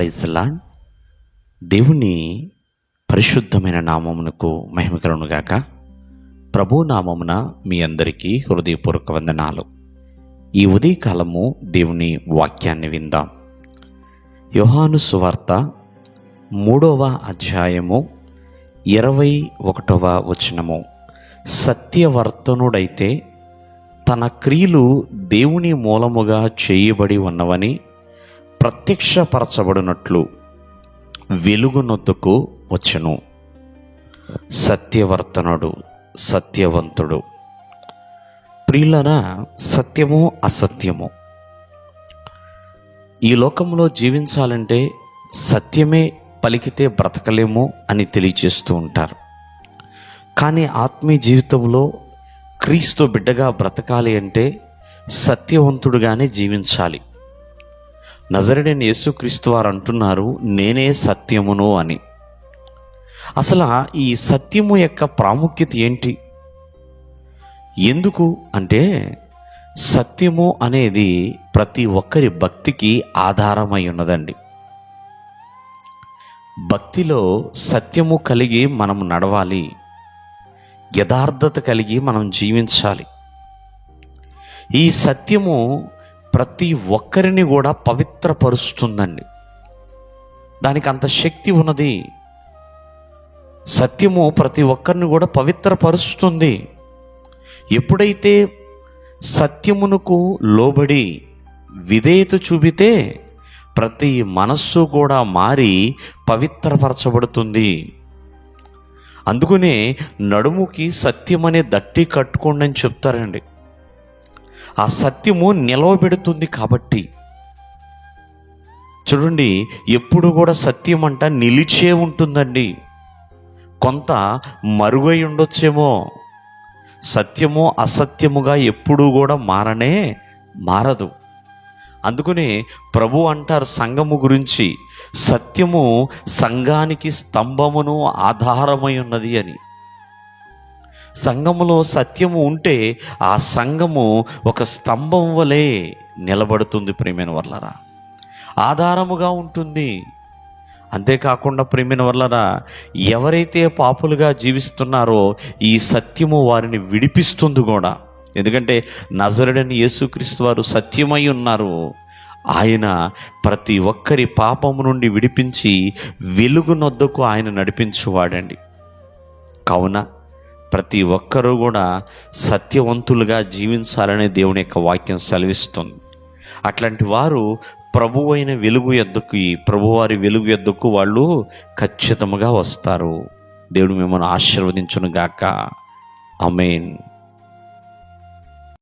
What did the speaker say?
Praise the lord. దేవుని పరిశుద్ధమైన నామమునకు మహిమ కలుగును గాక. ప్రభు నామమున మీ అందరికీ హృదయపూర్వక వందనాలు. ఈ ఉదయకాలము దేవుని వాక్యాన్ని విందాం. యోహాను సువార్త 3వ అధ్యాయము 21వ వచనము. సత్యవర్తనుడైతే తన క్రియలు దేవుని మూలముగా చేయబడి ఉన్నవని ప్రత్యక్షపరచబడినట్లు వెలుగునొద్దకు వచ్చెను. సత్యవర్తనుడు, సత్యవంతుడు. ప్రియులారా, సత్యము అసత్యము. ఈ లోకంలో జీవించాలంటే సత్యమే పలికితే బ్రతకలేము అని తెలియచేస్తూ ఉంటారు. కానీ ఆత్మీయ జీవితంలో క్రీస్తు బిడ్డగా బ్రతకాలి అంటే సత్యవంతుడుగానే జీవించాలి. నజరేయుడైన యేసుక్రీస్తు వారు అంటున్నారు, నేనే సత్యమును అని. అసలు ఈ సత్యము యొక్క ప్రాముఖ్యత ఏంటి? ఎందుకు అంటే సత్యము అనేది ప్రతి ఒక్కరి భక్తికి ఆధారమై ఉన్నదండి. భక్తిలో సత్యము కలిగి మనం నడవాలి, యథార్థత కలిగి మనం జీవించాలి. ఈ సత్యము ప్రతి ఒక్కరిని కూడా పవిత్రపరుస్తుందండి. దానికి అంత శక్తి ఉన్నది. సత్యము ప్రతి ఒక్కరిని కూడా పవిత్రపరుస్తుంది. ఎప్పుడైతే సత్యమునకు లోబడి విధేయత చూపితే ప్రతి మనస్సు కూడా మారి పవిత్రపరచబడుతుంది. అందుకనే నడుముకి సత్యం అనే దట్టి కట్టుకోండి అని చెప్తారండి. ఆ సత్యము నిలవబెడుతుంది కాబట్టి. చూడండి, ఎప్పుడు కూడా సత్యం అంట నిలిచే ఉంటుందండి. కొంత మరుగై ఉండొచ్చేమో, సత్యము అసత్యముగా ఎప్పుడూ కూడా మారదు. అందుకనే ప్రభు అంటారు సంఘము గురించి, సత్యము సంఘానికి స్తంభమును ఆధారమై ఉన్నది అని. సంఘములో సత్యము ఉంటే ఆ సంఘము ఒక స్తంభం వలె నిలబడుతుంది. ప్రియమైన వర్లరా, ఆధారముగా ఉంటుంది. అంతేకాకుండా ప్రియమైన వర్లరా, ఎవరైతే పాపులుగా జీవిస్తున్నారో ఈ సత్యము వారిని విడిపిస్తుంది కూడా. ఎందుకంటే నజరేయుడైన యేసుక్రీస్తు వారు సత్యమై ఉన్నారు. ఆయన ప్రతి ఒక్కరి పాపము నుండి విడిపించి వెలుగునొద్దకు ఆయన నడిపించువాడండి. కావున ప్రతి ఒక్కరూ కూడా సత్యవంతులుగా జీవించాలనే దేవుని యొక్క వాక్యం సెలవిస్తుంది. అట్లాంటి వారు ప్రభువైన వెలుగు యొద్దకు, ప్రభువారి వెలుగు యొద్దకు వాళ్ళు ఖచ్చితంగా వస్తారు. దేవుడు మిమ్మల్ని ఆశీర్వదించును గాక. ఆమేన్.